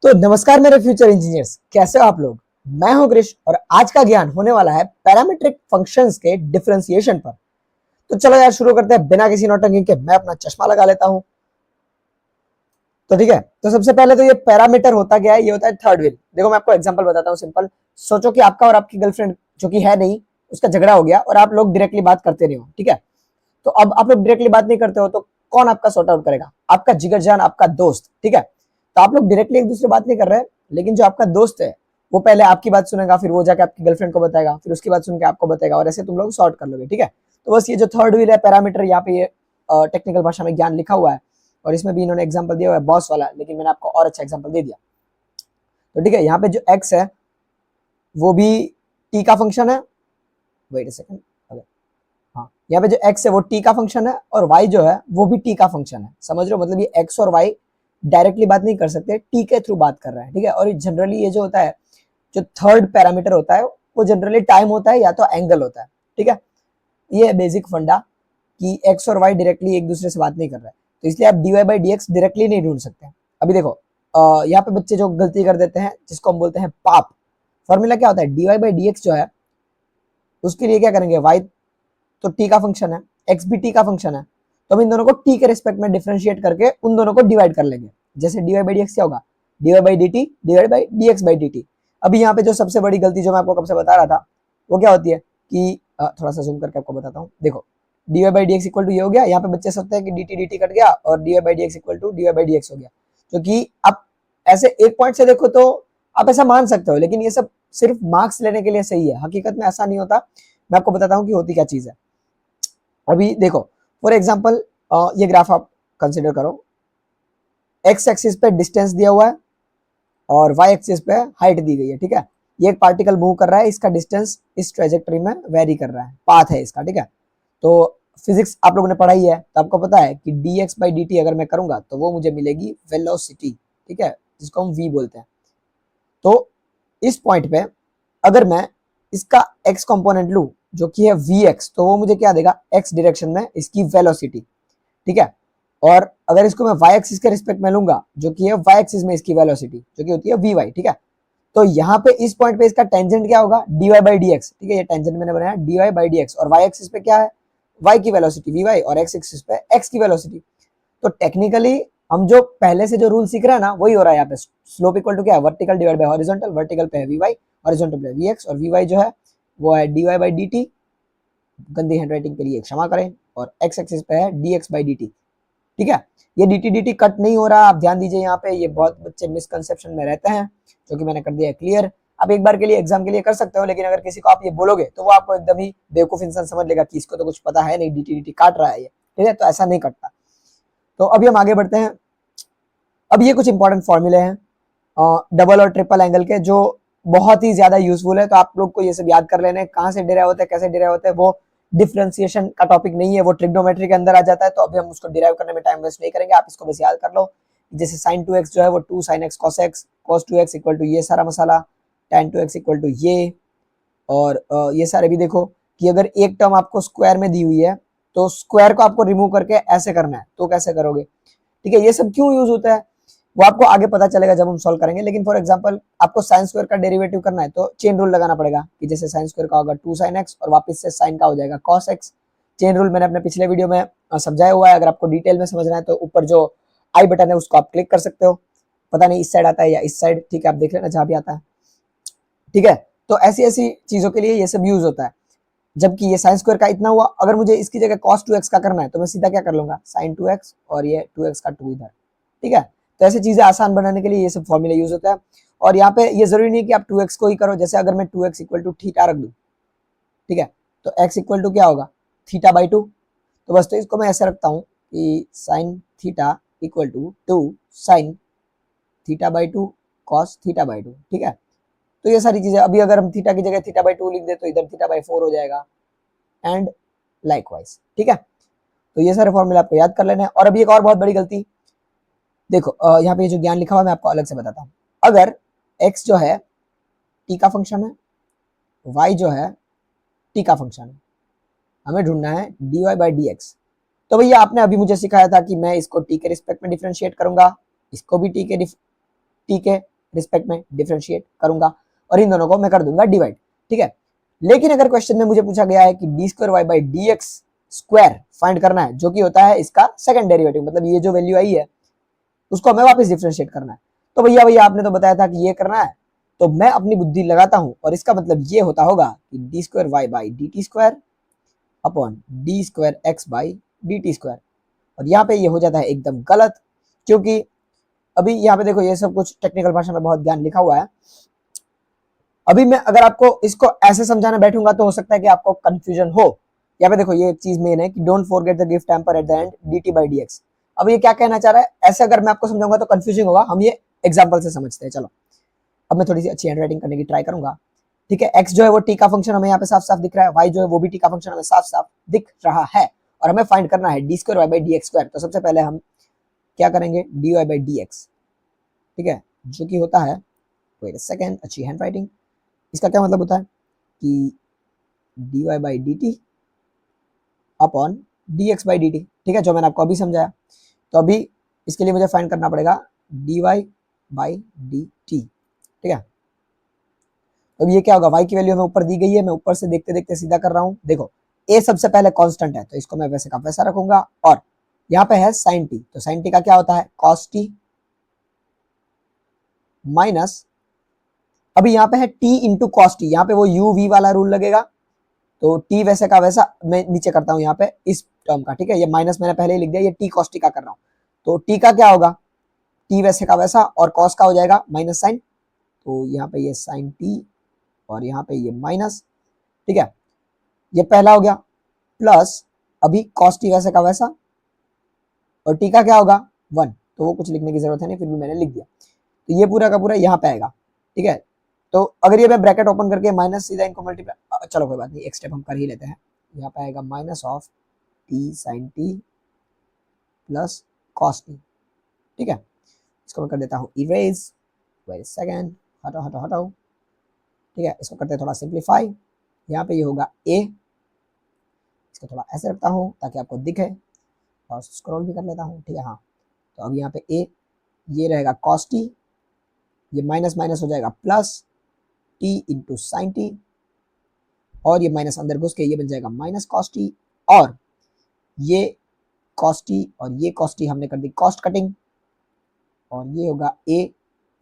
तो नमस्कार मेरे फ्यूचर इंजीनियर्स, कैसे हो आप लोग। मैं हूं कृष और आज का ज्ञान होने वाला है पैरामीट्रिक फंक्शंस के डिफरेंशिएशन पर। तो चलो यार शुरू करते हैं बिना किसी नौटंकी के। मैं अपना चश्मा लगा लेता हूं। तो ठीक है, तो सबसे पहले तो ये पैरामीटर होता क्या है, ये होता है थर्ड व्हील। देखो मैं आपको एग्जांपल बताता हूं सिंपल। सोचो कि आपका और आपकी गर्लफ्रेंड जो कि है नहीं, उसका झगड़ा हो गया और आप लोग डायरेक्टली बात करते नहीं हो। ठीक है, तो अब आप लोग डायरेक्टली बात नहीं करते हो तो कौन आपका सॉर्ट आउट करेगा? आपका जिगर जान, आपका दोस्त। ठीक है, तो आप लोग डायरेक्टली एक दूसरे बात नहीं कर रहे, लेकिन जो आपका दोस्त है वो पहले आपकी बात सुनेगा, फिर वो जाके आपकी गर्लफ्रेंड को बताएगा, फिर उसकी बात सुन के आपको बताएगा और ऐसे तुम लोग सॉर्ट कर लोगे। ठीक है, तो बस ये जो थर्ड व्हील है पैरामीटर, यहाँ पे ये टेक्निकल भाषा में ज्ञान लिखा हुआ है और इसमें भी इन्होंने एग्जाम्पल दिया हुआ है बॉस वाला, लेकिन मैंने आपको और अच्छा एग्जाम्पल दे दिया। तो ठीक है, यहाँ पे जो एक्स है वो भी टी का फंक्शन है। वेट अ सेकंड, हाँ, यहाँ पे जो x है वो t का फंक्शन है और y जो है वो भी t का फंक्शन है। समझ रहे हो? मतलब ये x और y डायरेक्टली बात नहीं कर सकते, t के थ्रू बात कर रहे हैं। ठीक है, और जनरली ये जो होता है, जो थर्ड पैरामीटर होता है वो जनरली टाइम होता है या तो एंगल होता है। ठीक है, ये है बेसिक फंडा कि x और y डायरेक्टली एक दूसरे से बात नहीं कर रहे, तो इसलिए आप dy बाई dx डायरेक्टली नहीं ढूंढ सकते। अभी देखो यहाँ पे बच्चे जो गलती कर देते हैं जिसको हम बोलते हैं पाप। फॉर्मूला क्या होता है? dy बाई dx जो है उसके लिए क्या करेंगे, y तो t का फंक्शन है, x भी t का फंक्शन है, तो हम इन दोनों को t के रिस्पेक्ट में डिफरेंशिएट करके उन दोनों को डिवाइड कर लेंगे। जैसे dy बाई dx क्या होगा, dy by dt divide by dx by dt। अभी यहाँ पे जो सबसे बड़ी गलती जो मैं आपको कब से बता रहा था वो क्या होती है कि थोड़ा सा जूम करके आपको बताता हूँ। देखो dy by dx equal to ये हो गया। यहाँ पे बच्चे सोचते हैं कि dt dt कट गया और dy by dx equal to dy by dx हो गया, क्योंकि आप ऐसे एक पॉइंट से देखो तो आप ऐसा मान सकते हो, लेकिन ये सब सिर्फ मार्क्स लेने के लिए सही है, हकीकत में ऐसा नहीं होता। मैं आपको बताता हूँ कि होती क्या चीज है। अभी देखो फॉर एग्जांपल ये ग्राफ आप कंसीडर करो। एक्स एक्सिस पे डिस्टेंस दिया हुआ है और वाई एक्सिस पे हाइट दी गई है। ठीक है, ये एक पार्टिकल मूव कर रहा है, इसका डिस्टेंस इस ट्रेजेक्टरी में वेरी कर रहा है, पाथ है इसका। ठीक है, तो फिजिक्स आप लोगों ने पढ़ाई है तो आपको पता है कि dx बाई dt अगर मैं करूंगा तो वो मुझे मिलेगी वेलोसिटी। ठीक है, जिसको हम v बोलते हैं। तो इस पॉइंट पे अगर मैं इसका x कंपोनेंट लूं जो कि है vx, तो वो मुझे क्या देगा, x डायरेक्शन में इसकी वेलोसिटी। ठीक है, और अगर इसको मैं y एक्सिस के रिस्पेक्ट में लूंगा जो कि है y एक्सिस में इसकी वेलोसिटी जो कि होती है vy। ठीक है, तो यहाँ पे इस पॉइंट पे इसका टेंजेंट क्या होगा, dy बाई dx। ठीक है, ये टेंजेंट मैंने बनाया dy बाई dx और y एक्सिस पे क्या है, y की वेलोसिटी vy और x एक्सिस पे x की वेलोसिटी। तो टेक्निकली हम जो पहले से जो रूल सीख रहे हैं ना वही हो रहा है यहाँ पे। स्लोप इक्वल टू क्या है, vertical divide by horizontal. Vertical पे है vy, हॉरिजॉन्टल पे है vx और vy जो है वो है dy बाई dt। गंदी हैंडराइटिंग के लिए क्षमा करें। और x एक्सिस पे है dx बाई dt। ठीक है, ये dt dt कट नहीं हो रहा, आप ध्यान दीजिए यहाँ पे। ये बहुत बच्चे मिसकंसेप्शन में रहते हैं, जो कि मैंने कर दिया है क्लियर। आप एक बार के लिए एग्जाम के लिए कर सकते हो, लेकिन अगर किसी को आप ये बोलोगे तो वो आपको एकदम ही बेवकूफ इंसान समझ लेगा कि इसको तो कुछ पता है नहीं, dt dt काट रहा है ये। ठीक है, तो ऐसा नहीं कटता। तो अभी हम आगे बढ़ते हैं। अब ये कुछ इंपॉर्टेंट फॉर्मूले हैं डबल और ट्रिपल एंगल के, जो बहुत ही ज्यादा यूजफुल है। तो आप लोग को ये सब याद कर लेने, कहाँ से डिराइव होते हैं, कैसे डिराइव होते हैं। वो डिफरेंशिएशन का टॉपिक नहीं है, वो ट्रिग्नोमेट्री के अंदर आ जाता है, तो अभी हम उसको डिराइव करने में टाइम वेस्ट नहीं करेंगे। आप इसको बस याद कर लो। जैसे साइन 2x जो है वो 2 sin x cos x, cos 2x equal to ये सारा मसाला, tan 2x इक्वल टू ये। और ये सारे भी देखो कि अगर एक टर्म आपको स्क्वायर में दी हुई है तो स्क्वायर को आपको रिमूव करके ऐसे करना है, तो कैसे करोगे? ठीक है, ये सब क्यों यूज होता है वो आपको आगे पता चलेगा जब हम सॉल्व करेंगे। लेकिन फॉर एग्जांपल आपको साइन स्क्वायर का डेरिवेटिव करना है तो चेन रूल लगाना पड़ेगा कि जैसे साइन स्क्वायर का होगा 2 sin x और वापस से साइन का हो जाएगा cos x। चेन रूल मैंने अपने पिछले वीडियो में समझाया हुआ है, अगर आपको डिटेल में समझना है तो ऊपर जो आई बटन है उसको आप क्लिक कर सकते हो। पता नहीं इस साइड आता है या इस साइड, ठीक है, आप देख लेना जहां भी आता है। ठीक है, तो ऐसी ऐसी चीजों के लिए ये सब यूज होता है। जबकि ये साइन स्क्वायर का इतना हुआ, अगर मुझे इसकी जगह cos 2x का करना है तो मैं सीधा क्या कर लूंगा, sin 2x और ये 2x का 2 इधर। ठीक है, तो ऐसी चीजें आसान बनाने के लिए ये सब फॉर्मूला यूज होता है। और यहाँ पे ये जरूरी नहीं कि आप 2x को ही करो। जैसे अगर मैं 2x इक्वल टू थीटा रख दूं, ठीक है, तो x इक्वल टू क्या होगा, थीटा बाई 2। तो बस तो इसको मैं ऐसे रखता हूँ कि sine theta equal to 2 sine theta by 2 cos theta by 2। ठीक है, तो ये सारी चीजें। अभी अगर हम थीटा की जगह थीटा बाई 2 लिख दे तो इधर थीटा बाई 4 हो जाएगा एंड लाइकवाइज। ठीक है, तो ये सारे फॉर्मूला आपको याद कर लेना है। और अभी एक और बहुत बड़ी गलती देखो, यहाँ पे जो ज्ञान लिखा हुआ है मैं आपको अलग से बताता हूँ। अगर x जो है t का फंक्शन है, y जो है t का फंक्शन है, हमें ढूंढना है dy बाई dx। तो भैया आपने अभी मुझे सिखाया था कि मैं इसको t के रिस्पेक्ट में डिफरेंशिएट करूंगा, इसको भी t के रिस्पेक्ट में डिफरेंशिएट करूंगा और इन दोनों को मैं कर दूंगा डिवाइड, ठीक है। लेकिन अगर क्वेश्चन में मुझे पूछा गया है कि D square Y by D x square find करना है, जो कि होता है इसका सेकंड डेरिवेटिव, मतलब ये जो वैल्यू आई है उसको हमें वापस डिफरेंशिएट करना है, तो भैया भैया आपने तो बताया था कि ये करना है, तो मैं अपनी बुद्धि लगाता हूं और इसका मतलब ये होता होगा कि D square Y by D T square upon D square X by D T square. और यहाँ पे ये हो जाता है एकदम गलत, क्योंकि अभी यहाँ पे देखो ये सब कुछ टेक्निकल भाषा में बहुत ज्ञान लिखा हुआ है। अभी मैं अगर आपको इसको ऐसे समझाना बैठूंगा तो हो सकता है कि आपको कंफ्यूजन हो। यहाँ पे देखो ये एक चीज मेन है कि don't forget the give temper at the end D T by D X. अब ये क्या कहना चाह रहा है, ऐसे अगर मैं आपको समझाऊंगा तो कंफ्यूजिंग होगा, हम ये एग्जाम्पल से समझते हैं। चलो अब मैं थोड़ी सी अच्छी हैंड राइटिंग करने की ट्राई करूंगा, ठीक है। एक्स जो है वो टी का फंक्शन हमें यहाँ पे साफ साफ दिख रहा है, वाई जो है वो भी टी का फंक्शन हमें साफ साफ दिख रहा है, और हमें फाइंड करना है D square Y by D x square. तो सबसे पहले हम क्या करेंगे, D Y by D X, ठीक है, जो कि होता है, वेट अ सेकंड, अच्छी हैंड राइटिंग, इसका क्या मतलब होता है कि D Y by D T upon D X by D T, ठीक है, जो मैंने आपको अभी समझाया। तो अभी इसके लिए मुझे फाइंड करना पड़ेगा D Y by D T, ठीक है। अब ये क्या होगा, y की वैल्यू हमें ऊपर दी गई है, मैं ऊपर से देखते देखते सीधा कर रहा हूं। देखो a सबसे पहले कांस्टेंट है तो इसको मैं वैसे का वैसा रखूंगा, और यहाँ पे है sin t, तो sin t का क्या होता है cos t माइनस, अभी यहाँ पे है t इंटू cos t, यहाँ पे वो u v वाला रूल लगेगा, तो t वैसे का वैसा मैं नीचे करता हूँ यहाँ पे इस टर्म का, ठीक है, ये माइनस मैंने पहले ही लिख दिया, ये t cos t का कर रहा हूँ। तो t का क्या होगा, t वैसे का वैसा, और cos का हो जाएगा माइनस साइन, तो यहाँ पे ये sin t और यहाँ पे ये माइनस, ठीक है, ये पहला हो गया, प्लस अभी cos t वैसे का वैसा, और t का क्या होगा 1, तो वो कुछ लिखने की जरूरत है नहीं, फिर भी मैंने लिख दिया। तो ये पूरा का पूरा यहाँ पे आएगा, ठीक है। तो अगर ये मैं ब्रैकेट ओपन करके माइनस सीधा इनको मल्टीप्लाई, चलो कोई बात नहीं, एक स्टेप हम कर ही लेते हैं। यहाँ पे आएगा minus of T sine T plus cos T, ठीक है, इसको मैं कर देता हूँ इरेज, वेट सेकेंड, हटाओ हटाओ हटाओ, ठीक है, इसको करते हैं थोड़ा सिंप्लीफाई। यहाँ पे ये होगा ए, इसको थोड़ा ऐसे रखता हूँ ताकि आपको दिखे, और स्क्रॉल भी कर लेता हूँ, ठीक है। हाँ, तो अब यहाँ पे ए, ये रहेगा कॉस टी, ये माइनस माइनस हो जाएगा plus T into sine T, और ये माइनस अंदर घुस के ये बन जाएगा माइनस कॉस टी, और ये कॉस टी और ये कॉस टी हमने कर दी कॉस्ट कटिंग, और ये होगा ए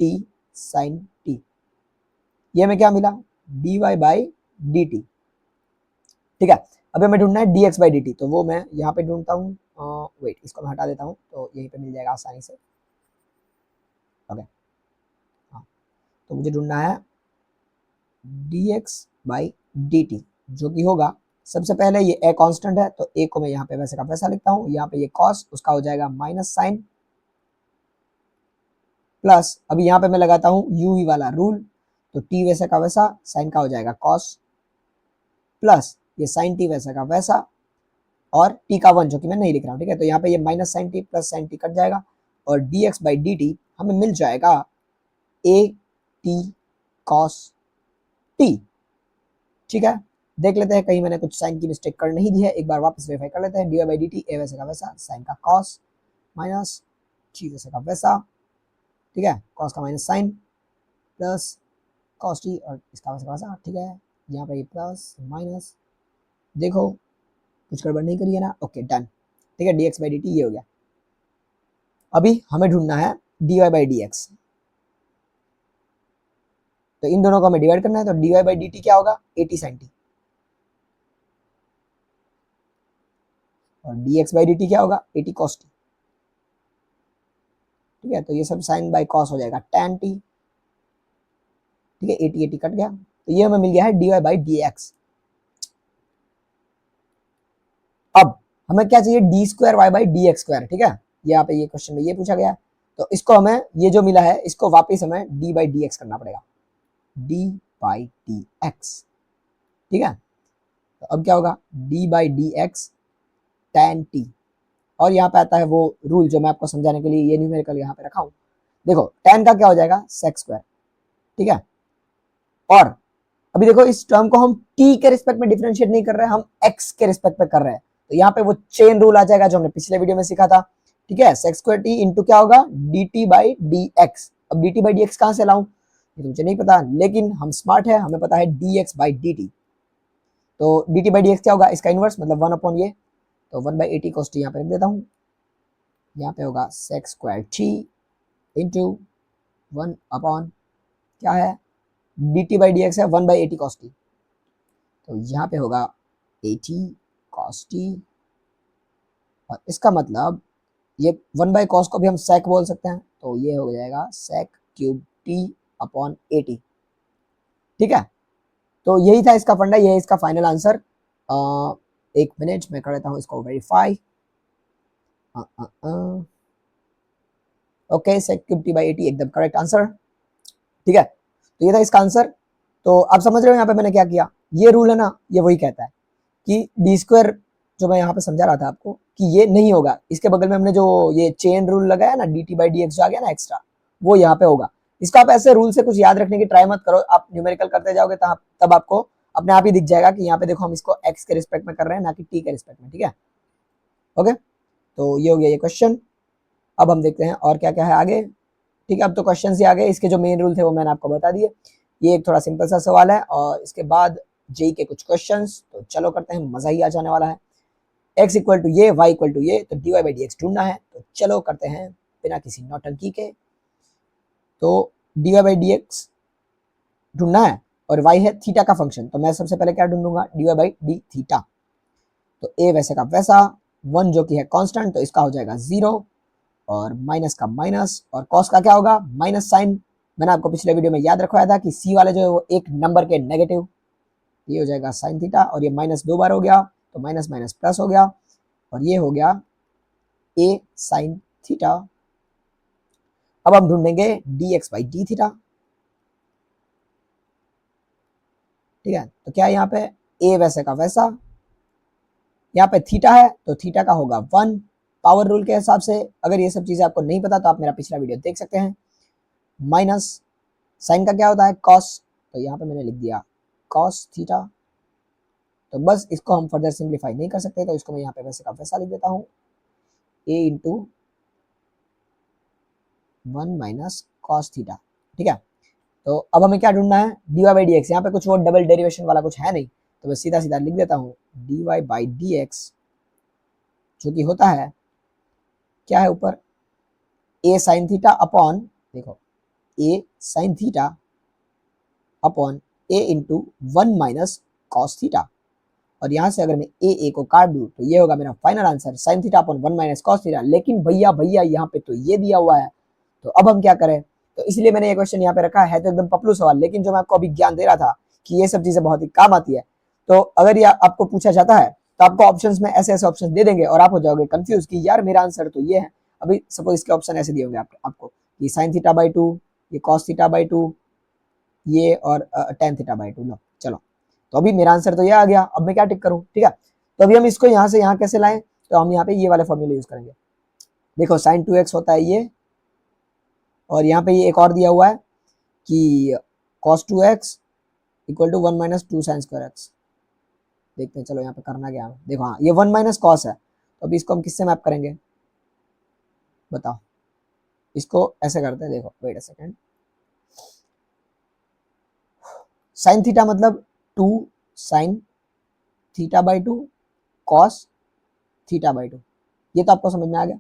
टी साइन टी, ये हमें क्या मिला D Y by D T, ठीक है। अब हमें ढूंढना है D X by D T, तो वो मैं यहाँ पे ढूंढता हूँ, वेट इसको मैं हटा देता हूँ तो यहीं पे मिल जाएगा आसानी से, ओके। हाँ, तो मुझे ढूंढना है D X by D T, जो कि होगा सबसे पहले ये ए कांस्टेंट है, तो ए को मैं यहाँ पे वैसे का वैसा लिखता हूँ, यहाँ पे ये कॉस उसका हो जाएगा माइनस साइन, प्लस अभी यहाँ पे मैं लगाता हूँ यू वी वाला रूल, तो टी वैसे का वैसा, साइन का हो जाएगा कॉस, प्लस ये साइन टी वैसा का वैसा, और टी का 1 जो कि मैं नहीं लिख रहा हूँ, ठीक है। तो यहाँ पे ये minus sine T plus sine T cut जाएगा, और D X by D T हमें मिल जाएगा ए टी कॉस टी, ठीक है। देख लेते हैं कहीं मैंने कुछ साइन की मिस्टेक कर नहीं दी है, एक बार वापस वेरीफाई कर लेते हैं। D Y by D T ए वैसे का वैसा, साइन का कॉस माइनस टी वैसे का वैसा, ठीक है, कॉस का minus sine plus cos T और इसका वैसा का वैसा, ठीक है। यहाँ पे प्लस माइनस, देखो कुछ गड़बड़ नहीं करी है ना, ओके डन, ठीक है। D X by D T ये हो गया। अभी हमें ढूंढना है D Y by D X, तो इन दोनों को हमें डिवाइड करना है, तो D Y by D T क्या होगा ए टी साइन टी, और D X by D T क्या होगा ए टी कॉस टी, ठीक है। तो ये सब साइन बाई कॉस हो जाएगा टैन टी, ठीक है, ए टी कट गया, तो ये हमें मिल गया है D Y by D X. अब हमें क्या चाहिए D square Y by D x square, ठीक है, यहाँ पे ये क्वेश्चन में ये पूछा गया है, तो इसको हमें ये जो मिला है इसको वापस हमें डी बाई डी एक्स करना पड़ेगा, डी बाई डी एक्स, ठीक है। तो अब क्या होगा D by D x tan T, और यहाँ पे आता है वो रूल जो मैं आपको समझाने के लिए ये न्यूमेरिकल यहाँ पे रखा हूँ। देखो टैन का क्या हो जाएगा सेक स्क्वायर, ठीक है, और अभी देखो इस टर्म को हम t के रिस्पेक्ट में डिफरेंशिएट नहीं कर रहे हैं, हम x के रिस्पेक्ट में कर रहे हैं, तो यहाँ पे वो चेन रूल आ जाएगा जो हमने पिछले वीडियो में सीखा था, ठीक है। सेक स्क्वायर टी इंटू क्या होगा D T by D X, अब dt बाई dx कहाँ से लाऊं, ये तो मुझे नहीं पता, लेकिन हम स्मार्ट है, हमें पता है dx बाई dt। तो dt बाई dx क्या होगा, इसका इनवर्स मतलब 1 अपॉन ये, तो 1 बाई 80 cos t यहाँ पे रख देता हूँ। यहाँ पे होगा sec square t into 1 upon क्या है, dt बाई dx है 1 बाई 80 cos t, तो यहाँ पे होगा 80 cos t, और इसका मतलब ये 1 बाई कॉस को भी हम sec बोल सकते हैं, तो ये हो जाएगा sec क्यूब t अपॉन 80। ठीक है, तो यही था इसका फंडा, ये है इसका फाइनल आंसर। एक मिनट में कर देता हूँ इसको verify. Okay, sec cube t by 80 एकदम करेक्ट आंसर। ठीक है, तो ये था इसका आंसर। तो आप समझ रहे हो यहाँ पे मैंने क्या किया, ये रूल है ना, ये वही कहता है कि डी स्क्वायर, जो मैं यहाँ पे समझा रहा था आपको कि ये नहीं होगा, इसके बगल में हमने जो ये चेन रूल लगाया ना, D T by D x जो आ गया ना एक्स्ट्रा, वो यहाँ पे होगा। इसको आप ऐसे रूल से कुछ याद रखने की ट्राई मत करो, आप न्यूमेरिकल करते जाओगे तब आपको अपने आप ही दिख जाएगा कि यहाँ पे देखो हम इसको एक्स के रिस्पेक्ट में कर रहे हैं, ना कि टी के रिस्पेक्ट में। ठीक है, ओके, तो ये हो गया ये क्वेश्चन। अब हम देखते हैं और क्या क्या है आगे। ठीक है, अब तो क्वेश्चन ही आ गए, इसके जो मेन रूल थे वो मैंने आपको बता दिए। ये एक थोड़ा सिंपल सा सवाल है, और इसके बाद जेई के कुछ क्वेश्चंस, तो चलो करते हैं, मजा ही आ जाने वाला है। x इक्वल टू ये, y इक्वल टू ये, तो dy बाई डी एक्स ढूंढना है, तो चलो करते हैं बिना किसी नौटंकी के। तो dy बाई डी एक्स ढूंढना है, और y है थीटा का फंक्शन, तो मैं सबसे पहले क्या ढूंढूंगा, dy बाई डी थीटा। तो a वैसे का वैसा, 1 जो कि है कांस्टेंट, तो इसका हो जाएगा 0, और माइनस का माइनस, और कॉस का क्या होगा, माइनस साइन। मैंने आपको पिछले वीडियो में याद रखवाया था कि सी वाले जो है वो एक नंबर के नेगेटिव, ये हो जाएगा साइन थीटा, और ये माइनस 2 बार हो गया, तो माइनस माइनस प्लस हो गया, और ये हो गया a साइन थीटा। अब हम ढूंढेंगे dx बाई डी थीटा। ठीक है, तो क्या यहाँ पे a वैसे का वैसा, यहाँ पे थीटा है तो थीटा का होगा 1 पावर रूल के हिसाब से। अगर ये सब चीजें आपको नहीं पता तो आप मेरा पिछला वीडियो देख सकते हैं। माइनस साइन का क्या होता है, कॉस, तो यहाँ पे मैंने लिख दिया कॉस थीटा। तो बस इसको हम फर्दर सिंप्लीफाई नहीं कर सकते, तो इसको मैं यहाँ पे वैसे का वैसा लिख देता हूँ, a into 1 minus cos theta. ठीक है, तो अब हमें क्या ढूंढना है, dy बाई डी एक्स। यहाँ पे कुछ वो डबल डेरिवेशन वाला कुछ है नहीं, तो मैं सीधा सीधा लिख देता हूँ dy बाई डी एक्स, जो कि होता है क्या है ऊपर, a साइन थीटा अपॉन, देखो a sine theta upon a into 1 minus cos theta. और यहाँ से अगर मैं a को काट दूं तो ये होगा मेरा final answer, sine theta upon 1 minus cos theta. लेकिन भैया भैया यहाँ पे तो ये दिया हुआ है, तो अब हम क्या करें, तो इसलिए मैंने ये क्वेश्चन यहाँ पे रखा है। तो एकदम पपलू सवाल, लेकिन जो मैं आपको अभी ज्ञान दे रहा था कि ये सब चीजें बहुत ही काम आती है, तो अगर ये आपको पूछा जाता है तो आपको ऑप्शंस में ऐसे ऐसे ऑप्शन दे देंगे और आप हो जाओगे कंफ्यूज कि यार मेरा आंसर तो ये है। अभी सपोज इसके ऑप्शन ऐसे दिए होंगे आपको कि साइन थीटा बाई 2, ये कॉस थीटा बाई 2, ये और टेन थीटा बाई 2। लो चलो, तो अभी मेरा आंसर तो ये आ गया, अब मैं क्या टिक करूं। ठीक है, तो अभी हम इसको यहाँ से यहाँ कैसे लाएं, तो हम यहाँ पे ये वाले फॉर्मूले यूज करेंगे। देखो साइन 2x होता है ये, और यहाँ पे ये एक और दिया हुआ है कि cos 2x equal to 1 minus 2 sine square X. देखते हैं चलो यहाँ पे करना क्या है। देखो हाँ, ये 1 माइनस कॉस है, तो अभी इसको हम किससे मैप करेंगे बताओ। इसको ऐसे करते हैं, देखो wait a second, sine theta मतलब 2 sine theta by 2 cos theta by 2, ये तो आपको समझ में आ गया।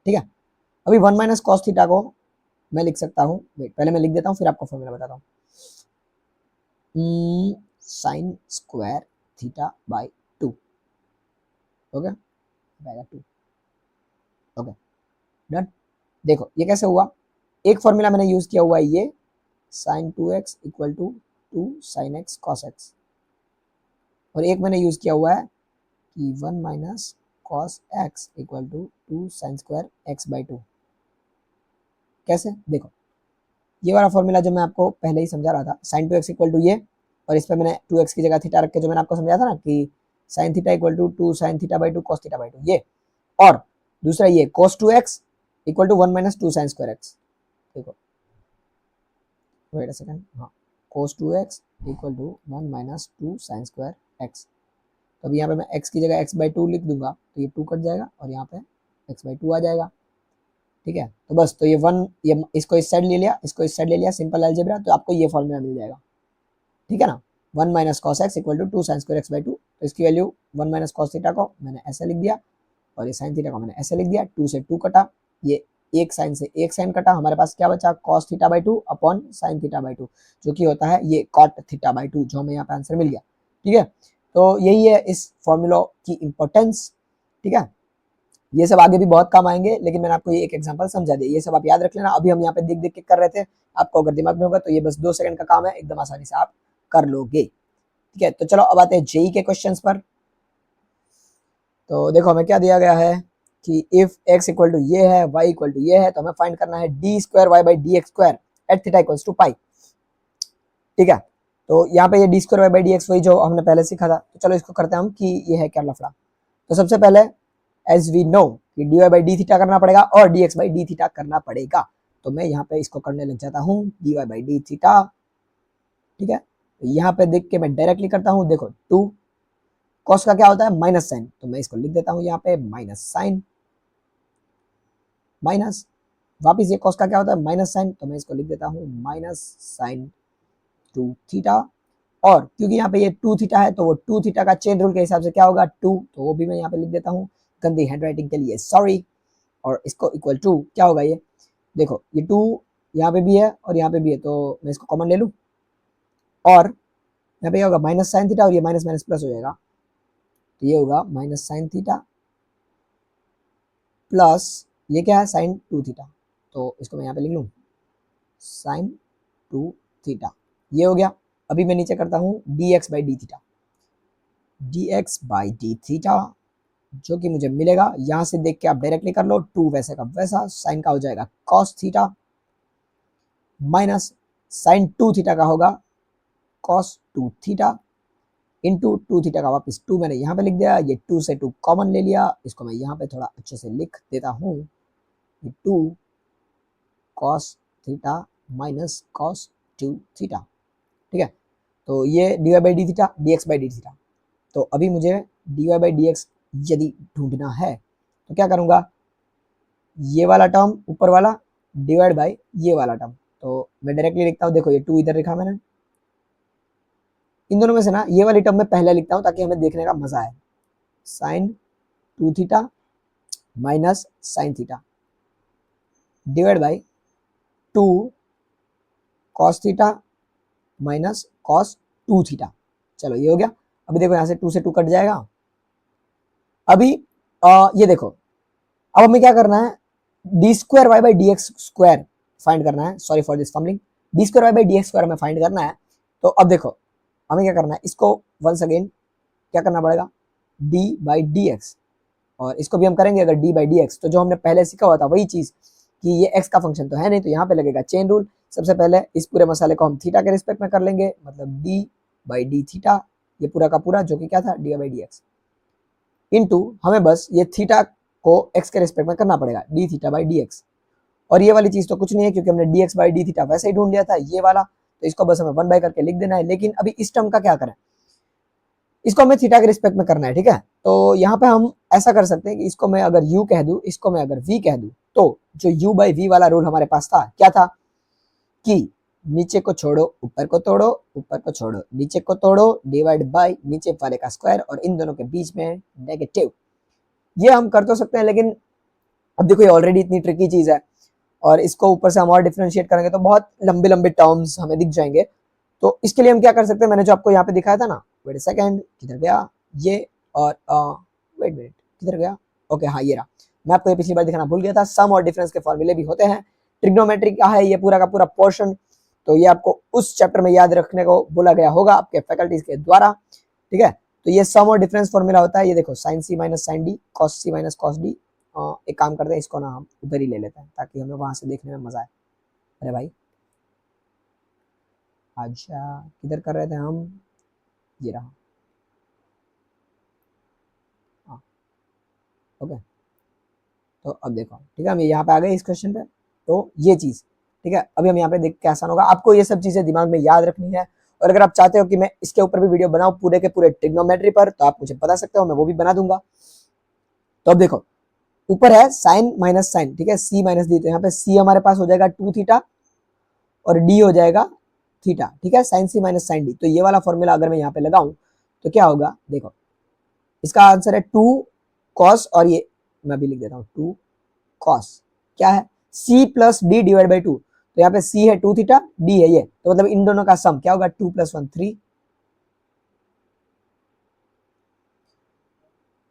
ठीक है, अभी 1 माइनस कॉस थीटा को मैं लिख सकता हूँ, वेट पहले मैं लिख देता हूँ फिर आपको फॉर्मूला बताता हूँ। Sine square theta by 2, okay, by 2, okay done. देखो ये कैसे हुआ, एक फॉर्मूला मैंने यूज किया हुआ है ये sine 2x equal to 2 sine X cos X, और एक मैंने यूज किया हुआ है कि 1 minus cos X equal to 2 sine square X by 2। कैसे, देखो ये वाला फॉर्मूला जो मैं आपको पहले ही समझा रहा था, साइन 2x इक्वल टू ये, और इस पर मैंने 2x की जगह थीटा रख के जो मैंने आपको समझाया था ना कि sine theta equal to 2 sine theta by 2 cos theta by 2, ये, और दूसरा ये cos 2x equal to 1 minus 2 sine square X. देखो वेट अ सेकंड, हाँ, cos 2x equal to 1 minus 2 sine square X. तो अभी यहाँ पे मैं x की जगह x बाई 2 लिख दूंगा, तो ये 2 कट जाएगा और यहाँ पे x बाई 2 आ जाएगा। ठीक है। तो बस तो ये वन, ये इसको इस साइड ले लिया, इसको इस साइड ले लिया, सिंपल अलजेब्रा, तो आपको ये फॉर्मूला मिल जाएगा, ठीक है ना। 1 minus cos X equal to 2 sine square X by 2। तो इसकी वैल्यू 1 माइनस कॉस थीटा को मैंने ऐसे लिख दिया और ये साइन थीटा को मैंने ऐसे लिख दिया। 2 से 2 कटा, ये एक साइन से एक साइन कटा, हमारे पास क्या बचा, cos theta by 2 upon sine theta by 2, जो कि होता है ये कॉट थीटा बाई 2, जो हमें यहाँ पे आंसर मिल गया, ठीक है। तो यही है इस फॉर्मूला की इंपॉर्टेंस, ठीक है। ये सब आगे भी बहुत काम आएंगे, लेकिन मैंने आपको ये एक एग्जांपल समझा दिया, ये सब आप याद रख लेना। अभी हम यहाँ पे देख देख के कर रहे थे, आपको अगर दिमाग में होगा तो ये बस 2 सेकंड का काम है, एकदम आसानी से आप कर लोगे, ठीक है। तो चलो अब आते हैं जेई के क्वेश्चंस पर। तो देखो हमें क्या दिया गया है कि इफ x इक्वल टू ये है, y इक्वल टू ये है, तो हमें फाइंड करना है D square Y by D x square at theta equals to pi, ठीक है। तो यहाँ पे ये d square Y by D x वही जो हमने पहले सीखा था। तो चलो इसको करते हैं हम कि ये है क्या लफड़ा। तो सबसे पहले एज वी नो कि D Y by D theta करना पड़ेगा और D X by D theta करना पड़ेगा, तो मैं यहाँ पे इसको करने लग जाता हूँ, D Y by D theta, ठीक है। तो यहाँ पे देख के मैं डायरेक्टली करता हूँ, देखो 2 कॉस का क्या होता है माइनस साइन, तो मैं इसको लिख देता हूँ यहाँ पे माइनस साइन, माइनस वापिस ये कॉस का क्या होता है माइनस साइन, तो मैं इसको लिख देता हूँ माइनस साइन 2 थीटा। और क्योंकि यहाँ पे ये 2 थीटा है तो वो 2 थीटा का चेन रूल के हिसाब से क्या होगा 2, तो वो भी मैं यहाँ पे लिख देता हूँ, गंदी हैंडराइटिंग के लिए सॉरी। और इसको इक्वल टू क्या होगा, ये देखो ये 2 यहाँ पे भी है और यहाँ पे भी है, तो मैं इसको कॉमन ले लूँ और यहाँ पे क्या होगा माइनस साइन थीटा और ये माइनस माइनस प्लस हो जाएगा, तो ये होगा माइनस साइन थीटा प्लस ये क्या है साइन 2 थीटा, तो इसको मैं यहाँ पे लिख लूँ साइन 2 थीटा, ये हो गया। अभी मैं नीचे करता हूँ D X by D theta, D X by D theta, जो कि मुझे मिलेगा, यहाँ से देख के आप डायरेक्टली कर लो, 2 वैसे का वैसा, साइन का हो जाएगा cos theta minus sine 2 theta का होगा कॉस 2 थीटा इंटू 2 थीटा का वापस 2 मैंने यहाँ पे लिख दिया, ये 2 से 2 कॉमन ले लिया, इसको मैं यहाँ पे थोड़ा अच्छे से लिख देता हूँ, 2 cos theta minus cos 2 theta, ठीक है। तो ये D Y by D theta, D X by D theta. तो अभी मुझे D Y by D X यदि ढूंढना है तो क्या करूँगा, ये वाला टर्म ऊपर वाला डिवाइड बाई ये वाला टर्म, तो मैं डायरेक्टली लिखता हूँ, देखो ये 2 इधर लिखा मैंने, इन दोनों में से ना ये वाली टर्म में पहले लिखता हूँ ताकि हमें देखने का मजा आए, sine 2 theta minus sine theta divide by 2 cos theta minus cos 2 theta. चलो ये हो गया। अभी देखो यहाँ से 2 से 2 कट जाएगा। अभी ये देखो, अब हमें क्या करना है, D square Y by D x square find करना है, sorry for this fumbling, D square Y by D x square हमें फाइंड करना है। तो अब देखो हमें क्या करना है, इसको वंस अगेन क्या करना पड़ेगा, डी बाई डी एक्स, और इसको भी हम करेंगे अगर डी बाई डी एक्स, तो जो हमने पहले सीखा हुआ था वही चीज कि ये एक्स का फंक्शन तो है नहीं, तो यहाँ पे लगेगा चेन रूल। सबसे पहले इस पूरे मसाले को हम थीटा के रिस्पेक्ट में कर लेंगे, मतलब डी बाई डी थीटा, ये पूरा का पूरा जो कि क्या था D by D x, into हमें बस ये थीटा को एक्स के रिस्पेक्ट में करना पड़ेगा, D theta by D x. और ये वाली चीज तो कुछ नहीं है क्योंकि हमने D X by D theta वैसे ही ढूंढ लिया था ये वाला, तो इसको बस हमें 1 बाई करके लिख देना है। लेकिन अभी इस टर्म का क्या करें, इसको हमें थीटा के रिस्पेक्ट में करना है, ठीक है। तो यहाँ पे हम ऐसा कर सकते हैं कि इसको मैं अगर u कह दूं, इसको मैं अगर v कह दूं, तो जो u बाई v वाला रूल हमारे पास था क्या था कि नीचे को छोड़ो ऊपर को तोड़ो, ऊपर को छोड़ो नीचे को तोड़ो, डिवाइड बाय नीचे वाले का स्क्वायर और इन दोनों के बीच में नेगेटिव। ये हम कर तो सकते हैं, लेकिन अब देखो ये ऑलरेडी इतनी ट्रिकी चीज है और इसको ऊपर से हम और डिफरेंशिएट करेंगे तो बहुत लंबे लंबे टर्म्स हमें दिख जाएंगे। तो इसके लिए हम क्या कर सकते हैं, मैंने जो आपको यहाँ पे दिखाया था ना, वेट सेकंड किधर गया ये, और वेट वेट किधर गया, ओके हाँ ये रहा। मैं आपको ये पिछली बार दिखाना भूल गया था, सम और डिफरेंस के फॉर्मूले भी होते हैं, ट्रिग्नोमेट्री का है ये पूरा का पूरा पोर्शन, तो ये आपको उस चैप्टर में याद रखने को बोला गया होगा आपके फैकल्टीज के द्वारा, ठीक है। तो ये सम और डिफरेंस फॉर्मूला होता है, ये देखो साइन सी माइनस साइन डी, कॉस सी माइनस कॉस डी। एक काम करते हैं, इसको ना हम उधर ही ले लेते हैं ताकि हमें वहां से देखने में मजा आए। अरे भाई अच्छा किधर कर रहे थे हम, ये रहा, हाँ ओके। तो अब देखो ठीक है, हम यहाँ पे आ गए इस क्वेश्चन पे, तो ये चीज ठीक है। अभी हम यहाँ पे देख के आसान होगा, आपको ये सब चीजें दिमाग में याद रखनी है। और अगर आप चाहते हो कि मैं इसके ऊपर भी वीडियो बनाऊं पूरे के पूरे ट्रिग्नोमेट्री पर, तो आप मुझे बता सकते हो, मैं वो भी बना दूंगा। तो अब देखो ऊपर है साइन माइनस साइन, ठीक है, सी माइनस डी, तो यहाँ पे सी हमारे पास हो जाएगा 2 थीटा और डी हो जाएगा थीटा, ठीक है, साइन सी माइनस साइन डी। तो ये वाला फॉर्मूला अगर मैं यहाँ पे लगाऊं तो क्या होगा, देखो इसका आंसर है 2 कॉस, और ये मैं भी लिख देता हूँ 2 कॉस, क्या है c plus D divide by 2, तो यहाँ पे c है 2 थीटा, d है ये, तो मतलब इन दोनों का सम क्या होगा 2 प्लस 1 3,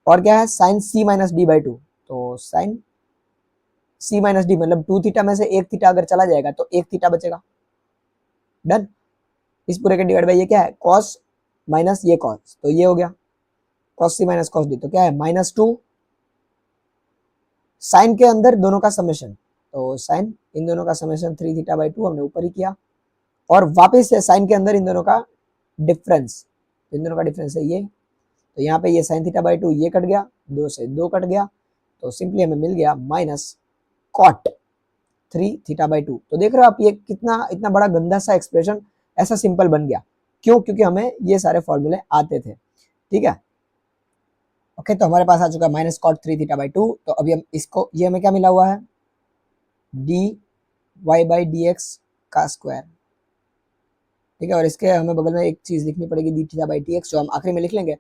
और क्या है sine c minus D by 2, तो साइन c माइनस डी मतलब 2 थीटा में से 1 थीटा अगर चला जाएगा तो 1 थीटा बचेगा, डन। इस पूरे के डिवाइड बाई ये क्या है कॉस माइनस ये कॉस, तो ये हो गया कॉस सी माइनस कॉस डी, तो क्या है -2 साइन के अंदर दोनों का समेशन, तो साइन इन दोनों का समेशन 3 थीटा बाई 2 हमने ऊपर ही किया, और वापस से साइन के अंदर इन दोनों का डिफरेंस, इन दोनों का डिफरेंस है ये, तो यहाँ पे ये साइन थीटा बाई 2 ये कट गया, 2 से 2 कट गया, तो सिंपली हमें मिल गया माइनस कॉट 3 थीटा बाई 2। तो देख रहे हो आप ये कितना इतना बड़ा गंदा सा एक्सप्रेशन ऐसा सिंपल बन गया, क्यों, क्योंकि हमें ये सारे फॉर्मूले आते थे, ठीक है। ओके, तो हमारे पास आ चुका है माइनस कॉट 3 थीटा बाई 2। तो अभी हम इसको, ये हमें क्या मिला हुआ है D Y by D X का स्क्वायर, ठीक है, और इसके हमें बगल में एक चीज लिखनी पड़ेगी D theta by D x, जो हम आखिरी में लिख लेंगे।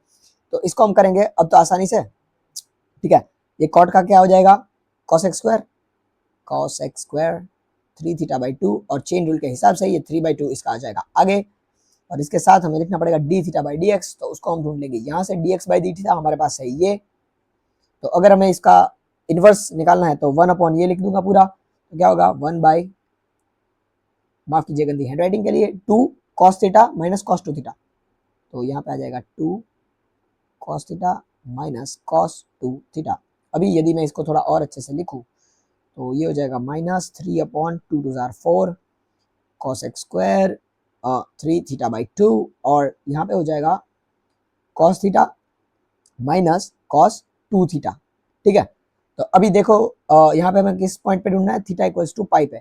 तो इसको हम करेंगे अब तो आसानी से, ठीक है। ये कॉट का क्या हो जाएगा cos X square, cos X square 3 theta by 2, और चेन रूल के हिसाब से ये 3 बाई 2 इसका आ जाएगा आगे, और इसके साथ हमें लिखना पड़ेगा D theta by D X, तो उसको हम ढूंढ लेंगे यहाँ से, D X by D theta हमारे पास है ये, तो अगर हमें इसका इनवर्स निकालना है तो 1 अपॉन ये लिख दूंगा पूरा, तो क्या होगा 1 बाई, माफ कीजिए गंदी हैंडराइटिंग के लिए, 2 cos theta minus cos 2 theta, तो यहाँ पे आ जाएगा 2 cos theta minus cos 2 theta. अभी यदि मैं इसको थोड़ा और अच्छे से लिखूँ तो ये हो जाएगा -3 अपॉन 2 टू जार 4 cos X square 3 theta by 2, और यहाँ पे हो जाएगा cos theta minus cos 2 theta, ठीक है। तो अभी देखो यहाँ पे हमें किस पॉइंट पे ढूंढना है, थीटा इक्वल्स टू पाई पे,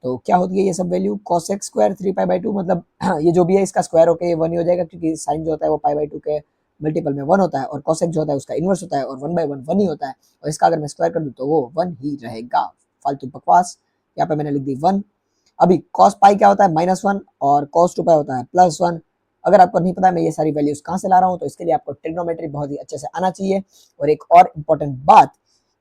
तो क्या होती है ये सब value cos X square 3 pi by 2, मतलब ये जो भी है इसका स्क्वायर होकर ये 1 ही हो जाएगा, क्योंकि साइन जो होता है वो पाई बाई 2 के मल्टीपल में 1 होता है, और कॉस एक्स जो होता है उसका इनवर्स होता है, और 1 बाई 1 1 ही होता है, और इसका अगर मैं स्क्वायर कर दूँ तो वो 1 ही रहेगा, फालतू बकवास। यहाँ पे मैंने लिख दी 1। अभी कॉस पाई क्या होता है -1, और कॉस 2 पाई होता है +1। अगर आपको नहीं पता मैं ये सारी वैल्यूज कहाँ से ला रहा हूँ, तो इसके लिए आपको ट्रिग्नोमेट्री बहुत ही अच्छे से आना चाहिए। और एक और इम्पोर्टेंट बात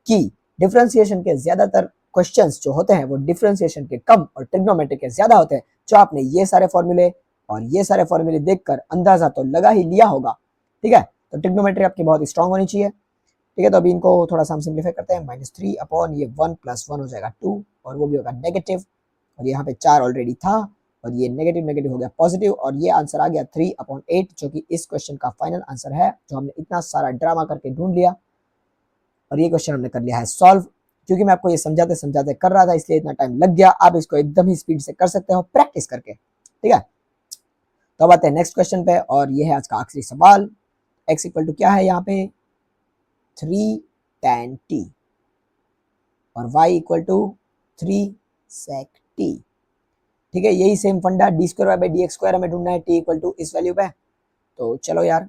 कि डिफरेंशिएशन के ज्यादातर क्वेश्चंस जो होते हैं वो डिफरेंशिएशन के कम और ट्रिग्नोमेट्री के ज्यादा होते हैं। जो आपने ये सारे फॉर्मूले और ये सारे फॉर्मूले देखकर अंदाजा तो लगा ही लिया होगा, ठीक है। तो ट्रिग्नोमेट्री आपकी बहुत स्ट्रांग होनी चाहिए, ठीक है। तो अभी इनको थोड़ा सा हम सिंप्लीफाई करते हैं, -3 अपॉन ये 1 + 1 हो जाएगा 2, और वो भी होगा नेगेटिव, और यहाँ पे 4 ऑलरेडी था, और ये नेगेटिव नेगेटिव हो गया पॉजिटिव, और ये आंसर आ गया 3/8, जो कि इस क्वेश्चन का फाइनल आंसर है, जो हमने इतना सारा ड्रामा करके ढूंढ लिया, और ये क्वेश्चन हमने कर लिया है सॉल्व। क्योंकि मैं आपको ये समझाते समझाते कर रहा था इसलिए इतना टाइम लग गया, आप इसको एकदम ही स्पीड से कर सकते हो प्रैक्टिस करके, ठीक है। तो अब आते हैं नेक्स्ट क्वेश्चन पे, और ये है आज का आखिरी सवाल। x इक्वल टू क्या है यहाँ पे 3 tan t, और y equal to 3 sec t, ठीक है। यही सेम फंडा D square by D x square हमें ढूंढना है t इक्वल टू इस वैल्यू पे। तो चलो यार,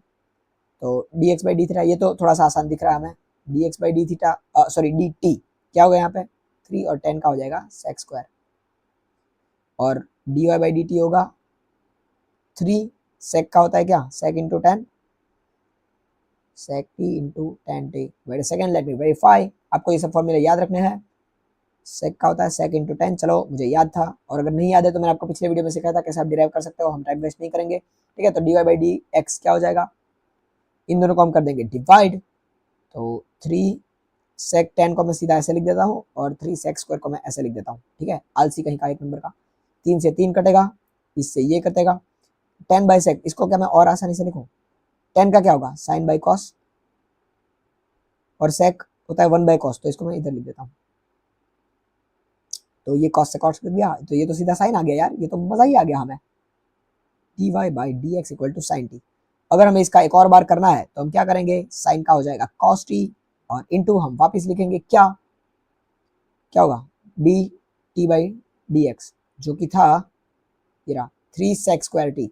तो D X by D theta, ये तो थोड़ा सा आसान दिख रहा है हमें, D X by D theta sorry D T क्या होगा यहाँ पे 3 और 10 का हो जाएगा सेक स्क्वायर, और d Y by D t होगा 3 सेक का होता है क्या sec into 10, sec t into 10 t. Wait second, let me verify. आपको ये सब फॉर्मूले याद रखने हैं। सेक का होता है सेक इंटू 10, चलो मुझे याद था, और अगर नहीं याद है तो मैंने आपको पिछले वीडियो में सिखाया था कैसे आप डिराइव कर सकते हो, हम टाइम वेस्ट नहीं करेंगे, ठीक है। तो D Y by D X क्या हो जाएगा, इन दोनों को हम कर देंगे डिवाइड, तो 3 सेक 10 को मैं सीधा ऐसे लिख देता हूँ, और 3 सेक स्क्वायर को मैं ऐसे लिख देता हूँ, ठीक है। आलसी कहीं का एक नंबर का, 3 से 3 कटेगा, इससे ये कटेगा, 10 बाई सेक, इसको क्या मैं और आसानी से लिखूँ, 10 का क्या होगा साइन बाई कॉस, और सेक होता है 1 बाई कॉस, तो इसको मैं इधर लिख देता हूँ, तो ये कॉस से कॉस कर दिया, तो ये तो सीधा साइन आ गया यार, ये तो मजा ही आ गया हमें। D Y by D X equal to sine T. अगर हमें इसका एक और बार करना है तो हम क्या करेंगे, साइन का हो जाएगा कॉस टी, और इनटू हम वापस लिखेंगे क्या क्या होगा D T by D x, जो कि था ये रहा 3 सेक स्क्वायर टी,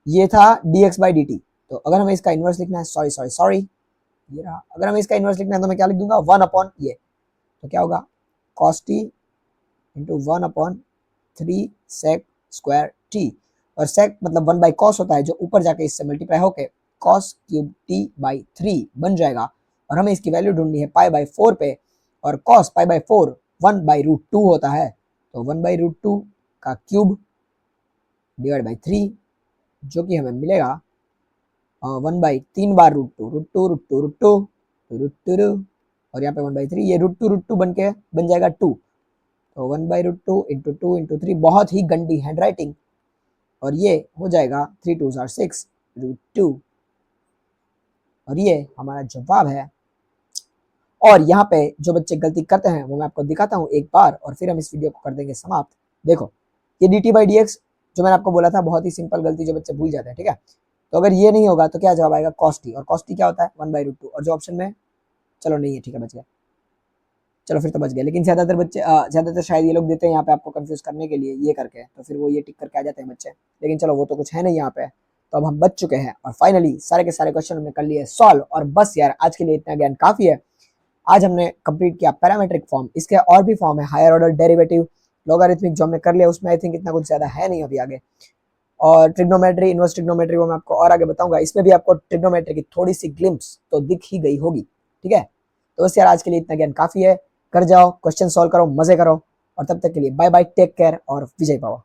ये था D X by D T. तो अगर हमें इसका इनवर्स लिखना है, सॉरी सॉरी सॉरी, ये रहा। अगर हमें इसका इनवर्स लिखना है तो मैं क्या लिख दूंगा, 1 अपॉन ये, तो क्या होगा cos t into 1 upon 3 sec square t, और sec मतलब 1 बाई cos होता है जो ऊपर जाके इससे मल्टीप्लाई होके cos क्यूब t बाई 3 बन जाएगा। और हमें इसकी वैल्यू ढूंढनी है पाई बाई 4 पे, और cos pi by 4 1 by root 2 होता है, तो 1 बाई रूट 2 का क्यूब डिवाइड बाई 3, जो कि हमें मिलेगा 1 बाई 3 बार root 2, root 2 root 2 root 2 root 2, और यहाँ पे 1 बाई 3, ये रूट 2 बन के बन जाएगा 2, तो 1 बाई रूट 2 इंटू 2 इंटू 3, बहुत ही गंदी हैंड राइटिंग, और ये हो जाएगा 3 2 आर 6 रूट 2, और ये हमारा जवाब है। और यहाँ पे जो बच्चे गलती करते हैं वो मैं आपको दिखाता हूँ एक बार, और फिर हम इस वीडियो को कर देंगे समाप्त। देखो ये D T by D x जो मैंने आपको बोला था, बहुत ही सिंपल गलती जो बच्चे भूल जाते हैं, ठीक है। तो अगर ये नहीं होगा तो क्या जवाब आएगा, cos t, और cos t क्या होता है 1 बाई रूट 2, और जो ऑप्शन में, चलो नहीं है ठीक है बच गया, चलो फिर तो बच गया। लेकिन ज्यादातर बच्चे ज्यादातर शायद ये लोग देते हैं यहाँ पे आपको कंफ्यूज करने के लिए ये करके, तो फिर वो ये टिक करके आ जाते हैं बच्चे, लेकिन चलो वो तो कुछ है नहीं यहाँ पे। तो अब हम बच चुके हैं, और फाइनली सारे के सारे क्वेश्चन हमने कर लिए सॉल्व, और बस यार आज के लिए इतना ज्ञान काफी है। आज हमने कंप्लीट किया पैरामीट्रिक फॉर्म, इसके और भी फॉर्म है, हायर ऑर्डर डेरिवेटिव, लोगारिथमिक जो हमने कर लिया उसमें आई थिंक इतना कुछ ज्यादा है नहीं अभी आगे, और ट्रिग्नोमेट्री, इनवर्स ट्रिग्नोमेट्री वो मैं आपको और आगे बताऊंगा, इसमें भी आपको ट्रिग्नोमेट्री की थोड़ी सी ग्लिम्स तो दिख ही गई होगी, ठीक है। तो बस यार आज के लिए इतना ज्ञान काफी है, कर जाओ क्वेश्चन सॉल्व करो, मजे करो, और तब तक के लिए बाय बाय, टेक केयर और विजय पाओ।